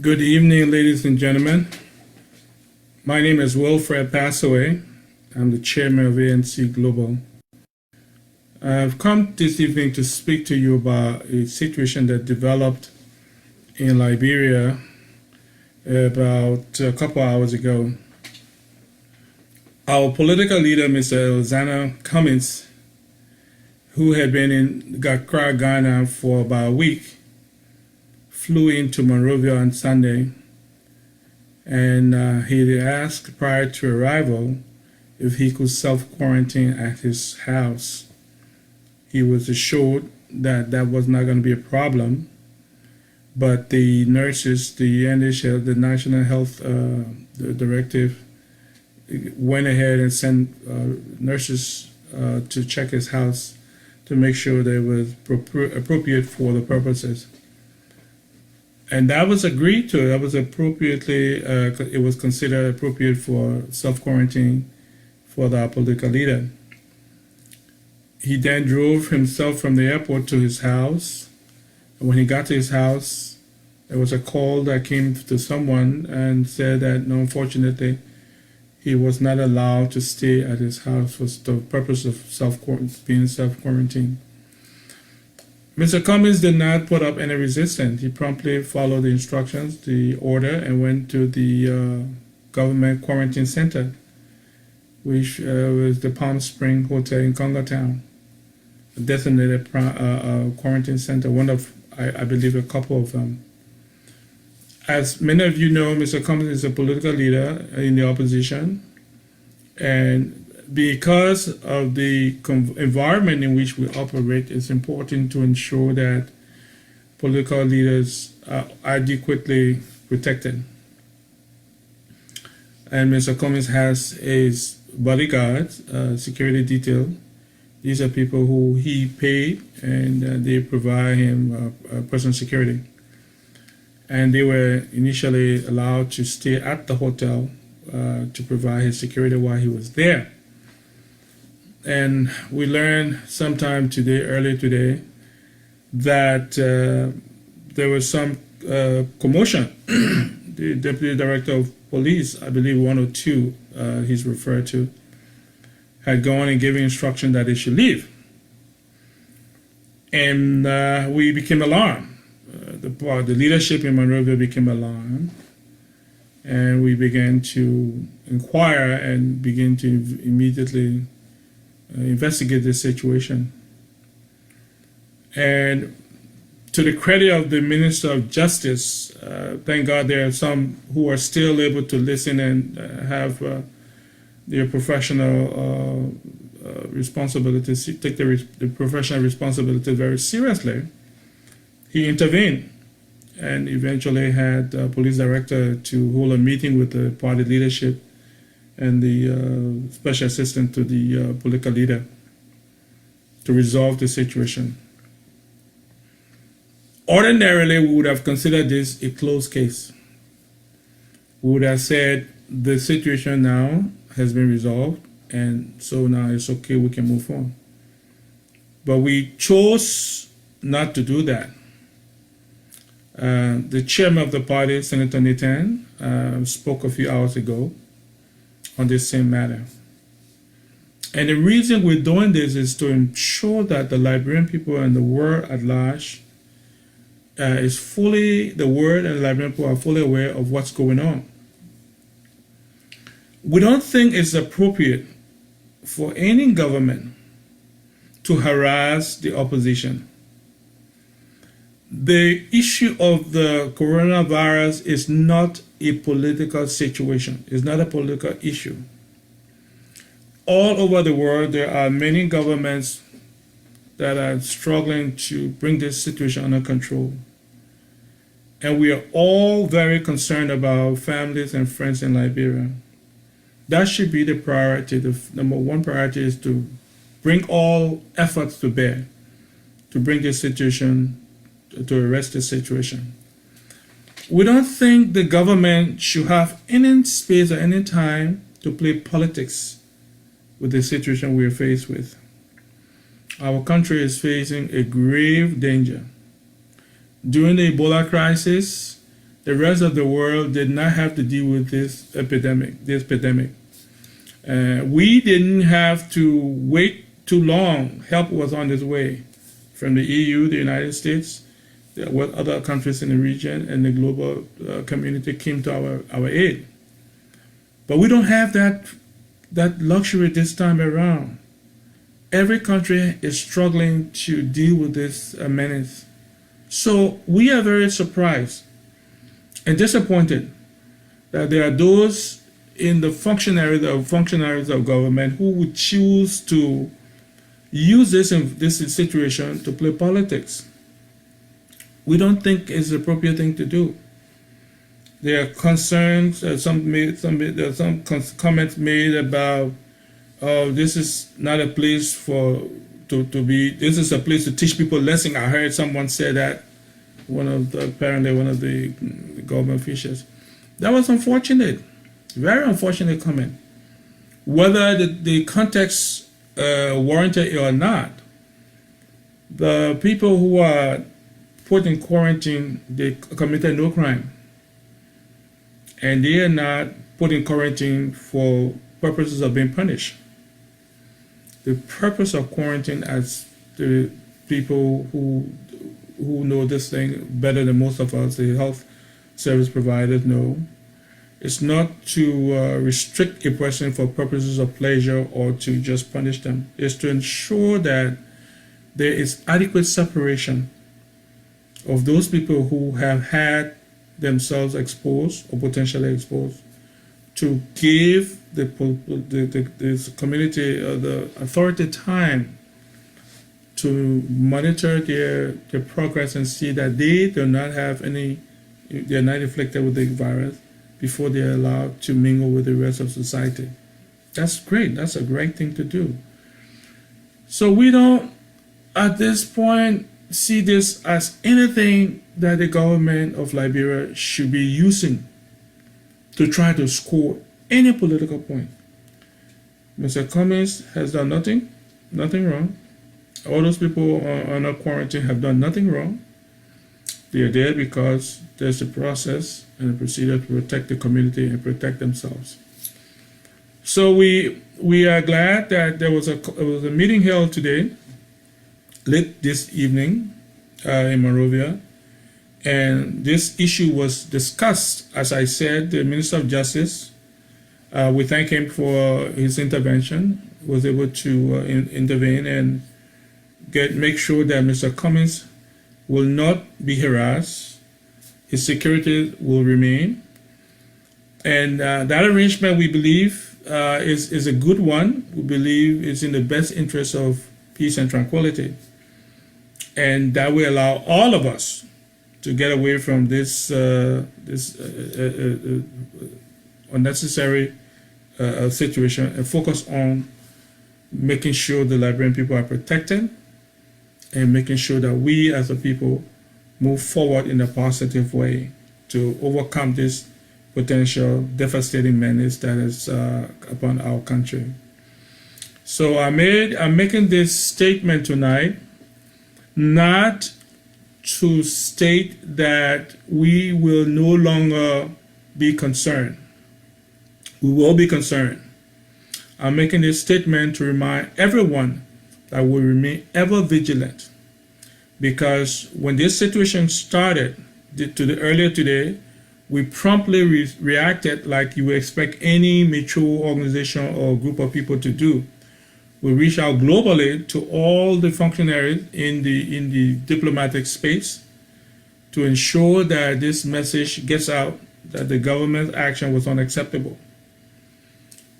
Good evening, ladies and gentlemen. My name is Wilfred Passawe. I'm the chairman of ANC Global. I've come this evening to speak to you about a situation that developed in Liberia about a couple hours ago. Our political leader, Mr. Cummings, who had been in Accra, Ghana for about a week, flew into Monrovia on Sunday, and he asked prior to arrival if he could self-quarantine at his house. He was assured that that was not going to be a problem, but the nurses, the NHL, the National Health the Directive, went ahead and sent nurses to check his house to make sure that it was appropriate for the purposes. And that was agreed to. That was appropriately, it was considered appropriate for self-quarantine for the political leader. He then drove himself from the airport to his house. And when he got to his house, there was a call that came to someone and said that, no, unfortunately, he was not allowed to stay at his house for the purpose of being self-quarantined. Mr. Cummings did not put up any resistance. He promptly followed the instructions, the order, and went to the government quarantine center, which was the Palm Spring Hotel in Congo Town, a designated quarantine center, one of, I believe, a couple of them. As many of you know, Mr. Cummings is a political leader in the opposition, and because of the environment in which we operate, it's important to ensure that political leaders are adequately protected. And Mr. Cummings has his bodyguards, security detail. These are people who he paid, and they provide him personal security. And they were initially allowed to stay at the hotel to provide his security while he was there. And we learned sometime today, earlier today, that there was some commotion. The Deputy Director of Police, I believe 102 he's referred to, had gone and given instruction that they should leave. And we became alarmed. The leadership in Monrovia became alarmed. And we began to inquire and begin to immediately investigate this situation. And to the credit of the Minister of Justice, thank God there are some who are still able to listen and have their professional responsibilities, take the professional responsibility very seriously. He intervened and eventually had the police director to hold a meeting with the party leadership and the special assistant to the political leader to resolve the situation. Ordinarily, we would have considered this a closed case. We would have said the situation now has been resolved, and so now it's okay, we can move on. But we chose not to do that. The chairman of the party, Senator Nathan, spoke a few hours ago on this same matter. And the reason we're doing this is to ensure that the Liberian people and the world at large the world and the Liberian people are fully aware of what's going on. We don't think it's appropriate for any government to harass the opposition. The issue of the coronavirus is not a political situation. It's not a political issue. All over the world, there are many governments that are struggling to bring this situation under control. And we are all very concerned about families and friends in Liberia. That should be the priority. The number one priority is to bring all efforts to bear to bring this situation, to arrest the situation. We don't think the government should have any space or any time to play politics with the situation we are faced with. Our country is facing a grave danger. During the Ebola crisis, the rest of the world did not have to deal with this epidemic. We didn't have to wait too long. Help was on its way from the EU, the United States, what other countries in the region, and the global community came to our aid. But we don't have that luxury this time around. Every country is struggling to deal with this menace. So we are very surprised and disappointed that there are those in the functionaries of government who would choose to use this situation to play politics. We don't think it's the appropriate thing to do. There are concerns. Some comments made about, oh, this is not a place to be. This is a place to teach people lesson. I heard someone say that. Apparently one of the government officials. That was unfortunate. Very unfortunate comment. Whether the context warranted it or not, the people who are put in quarantine, they committed no crime. And they are not put in quarantine for purposes of being punished. The purpose of quarantine, as the people who know this thing better than most of us, the health service providers know, it's not to restrict a person for purposes of pleasure or to just punish them. It's to ensure that there is adequate separation of those people who have had themselves exposed or potentially exposed, to give the community or the authority time to monitor their progress and see that they do not have they're not infected with the virus before they're allowed to mingle with the rest of society. That's great. That's a great thing to do. So we don't, at this point, see this as anything that the government of Liberia should be using to try to score any political point. Mr. Cummings has done nothing wrong. All those people on quarantine have done nothing wrong. They are there because there's a process and a procedure to protect the community and protect themselves. So we are glad that there was a meeting held today, late this evening, in Monrovia, and this issue was discussed. As I said, the Minister of Justice, we thank him for his intervention, was able to intervene and make sure that Mr. Cummings will not be harassed, his security will remain, and that arrangement, we believe, is a good one. We believe it's in the best interest of peace and tranquility, and that will allow all of us to get away from this unnecessary situation and focus on making sure the Liberian people are protected and making sure that we as a people move forward in a positive way to overcome this potential devastating menace that is upon our country. So I'm making this statement tonight not to state that we will no longer be concerned. We will be concerned. I'm making this statement to remind everyone that we remain ever vigilant, because when this situation started earlier today, we promptly reacted like you would expect any mature organization or group of people to do. We reached out globally to all the functionaries in the diplomatic space to ensure that this message gets out, that the government's action was unacceptable.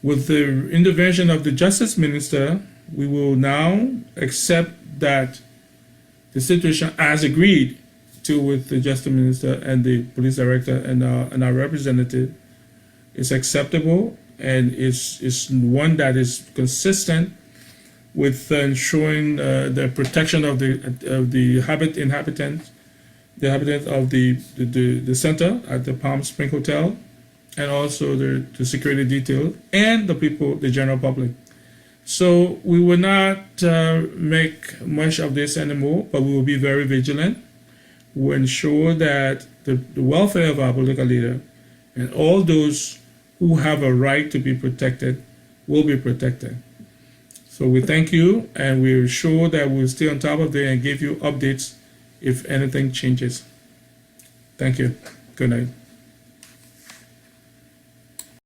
With the intervention of the Justice Minister, we will now accept that the situation as agreed to with the Justice Minister and the Police Director and our representative is acceptable, and is one that is consistent with ensuring the protection of the inhabitants of the center at the Palm Spring Hotel, and also the security detail and the people, the general public. So we will not make much of this anymore, but we will be very vigilant. will ensure that the welfare of our political leader and all those who have a right to be protected will be protected. So we thank you, and we're sure that we'll stay on top of it and give you updates if anything changes. Thank you. Good night.